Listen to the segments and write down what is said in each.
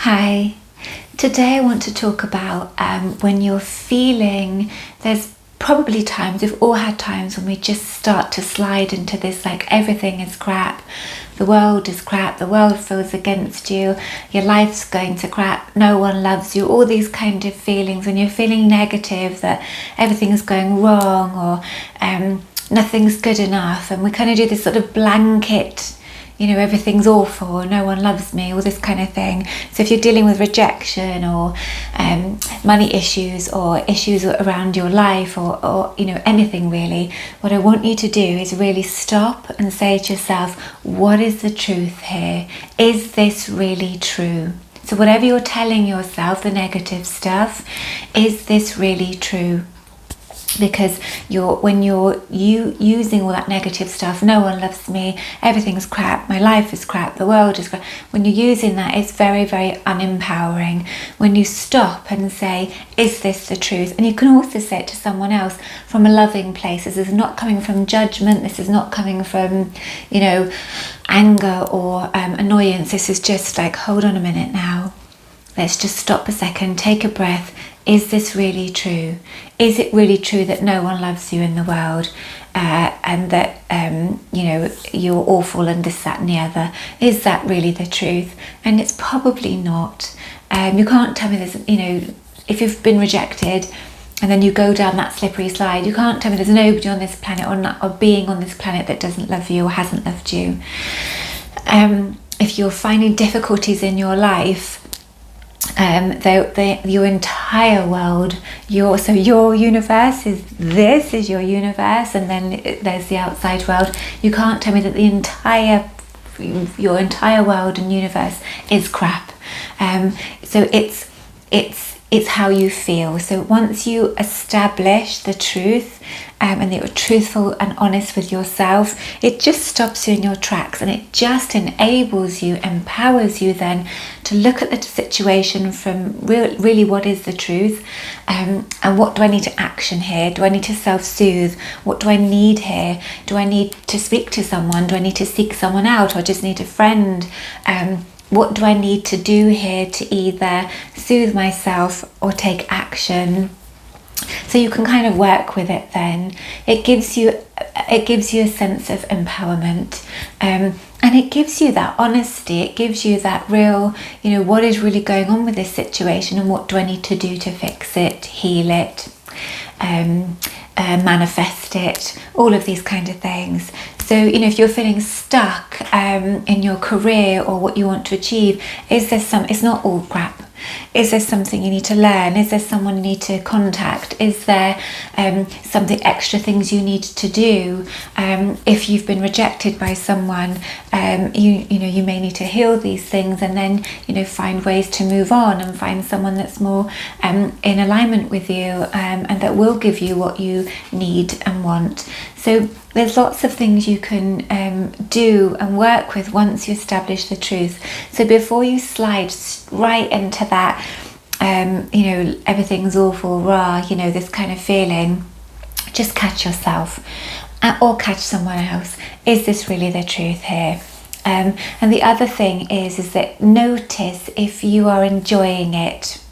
Hi, today I want to talk about when you're feeling, there's probably times, we've all had times when we just start to slide into this like everything is crap, the world is crap, the world feels against you, your life's going to crap, no one loves you, all these kind of feelings when you're feeling negative that everything's going wrong or nothing's good enough, and we kind of do this sort of blanket, everything's awful, no one loves me, all this kind of thing. So if you're dealing with rejection or money issues or issues around your life or anything really, what I want you to do is really stop and say to yourself, what is the truth here? Is this really true? So whatever you're telling yourself, the negative stuff, is this really true? Because when you're using all that negative stuff, no one loves me, everything's crap, my life is crap, the world is crap, when you're using that, it's very, very unempowering. When you stop and say, is this the truth? And you can also say it to someone else from a loving place. This is not coming from judgment, this is not coming from anger or annoyance. This is just like, hold on a minute now, let's just stop a second, take a breath. Is this really true? Is it really true that no one loves you in the world, and that you're awful and this, that and the other? Is that really the truth? And it's probably not. You can't tell me there's, if you've been rejected and then you go down that slippery slide, you can't tell me there's nobody on this planet or being on this planet that doesn't love you or hasn't loved you. If you're finding difficulties in your life, your entire world, your universe is your universe, and then there's the outside world. You can't tell me that your entire world and universe is crap. So it's how you feel. So once you establish the truth, and that you're truthful and honest with yourself, it just stops you in your tracks, and it just enables you, empowers you then to look at the situation from really what is the truth, and what do I need to action here? Do I need to self-soothe? What do I need here? Do I need to speak to someone? Do I need to seek someone out, or just need a friend? What do I need to do here to either soothe myself or take action? So you can kind of work with it then. It gives you a sense of empowerment, and it gives you that honesty. It gives you that real, what is really going on with this situation, and what do I need to do to fix it, heal it, manifest it, all of these kind of things. So, if you're feeling stuck in your career or what you want to achieve, it's not all crap. Is there something you need to learn? Is there someone you need to contact? Is there something extra things you need to do? If you've been rejected by someone, you may need to heal these things, and then find ways to move on and find someone that's more in alignment with you, and that will give you what you need and want. So there's lots of things you can do and work with once you establish the truth. So before you slide right into that, everything's awful, raw, this kind of feeling, just catch yourself or catch someone else. Is this really the truth here? And the other thing is that notice if you are enjoying it.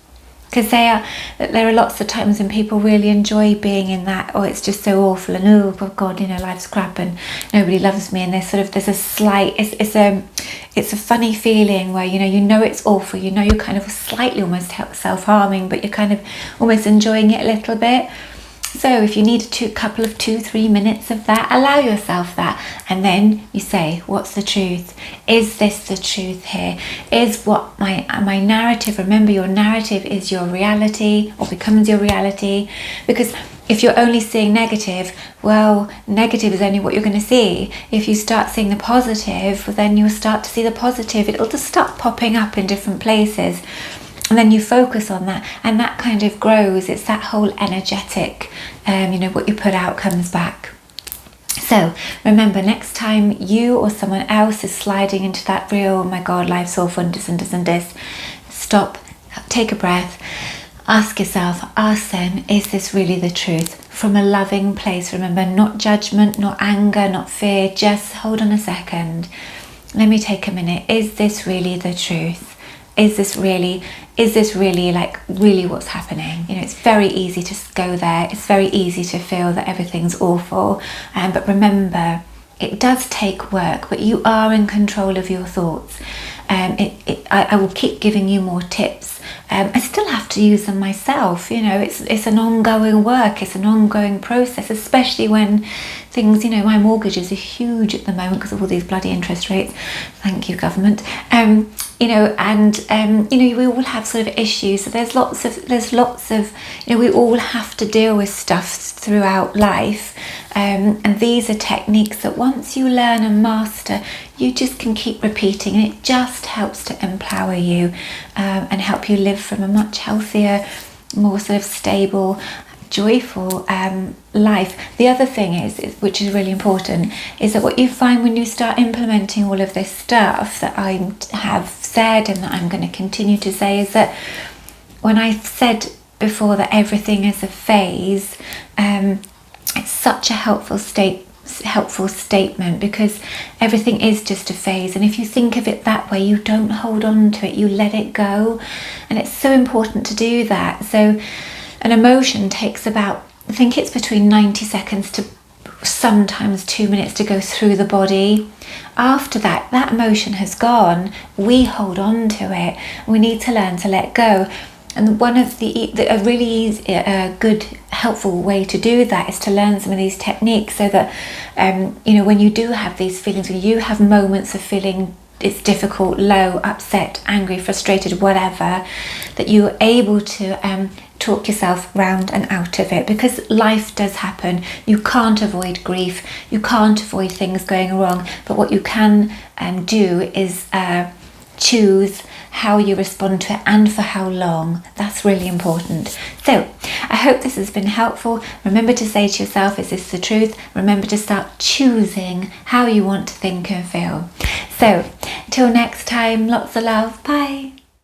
Because there are lots of times when people really enjoy being in that, oh, it's just so awful, and oh God, life's crap and nobody loves me, and there's a slight, it's a funny feeling where it's awful, you're kind of slightly almost self-harming, but you're kind of almost enjoying it a little bit. So if you need a couple of 2-3 minutes of that, allow yourself that, and then you say, what's the truth? Is this the truth here? Is what my narrative, remember your narrative is your reality, or becomes your reality, because if you're only seeing negative, well, negative is only what you're going to see. If you start seeing the positive, well, then you'll start to see the positive. It'll just start popping up in different places. And then you focus on that, and that kind of grows. It's that whole energetic, what you put out comes back. So remember, next time you or someone else is sliding into that real, oh my God, life's awful and this and this and this, stop, take a breath, ask yourself, ask them, is this really the truth? From a loving place, remember, not judgment, not anger, not fear, just hold on a second. Let me take a minute. Is this really the truth? is this really like really what's happening? You know, it's very easy to go there. It's very easy to feel that everything's awful. But remember, it does take work, but you are in control of your thoughts. I will keep giving you more tips. I still have to use them myself. You know, it's an ongoing work. It's an ongoing process, especially when things, you know, my mortgages are huge at the moment because of all these bloody interest rates. Thank you, government. You know, and you know, we all have sort of issues. So there's lots of, you know, we all have to deal with stuff throughout life. And these are techniques that once you learn and master, you just can keep repeating, and it just helps to empower you and help you live from a much healthier, more sort of stable, joyful life. The other thing is, which is really important, is that what you find when you start implementing all of this stuff that I have said and that I'm going to continue to say, is that when I said before that everything is a phase, it's such a helpful statement, because everything is just a phase, and if you think of it that way, you don't hold on to it, you let it go. And it's so important to do that. So an emotion takes about, I think it's between 90 seconds to sometimes 2 minutes to go through the body. After that, that emotion has gone, we hold on to it. We need to learn to let go. And one of a really easy, good, helpful way to do that is to learn some of these techniques, so that you know, when you do have these feelings, when you have moments of feeling it's difficult, low, upset, angry, frustrated, whatever, that you're able to talk yourself round and out of it, because life does happen. You can't avoid grief, you can't avoid things going wrong, but what you can do is choose how you respond to it and for how long. That's really important. So I hope this has been helpful. Remember to say to yourself, is this the truth? Remember to start choosing how you want to think and feel. So till next time, lots of love. Bye.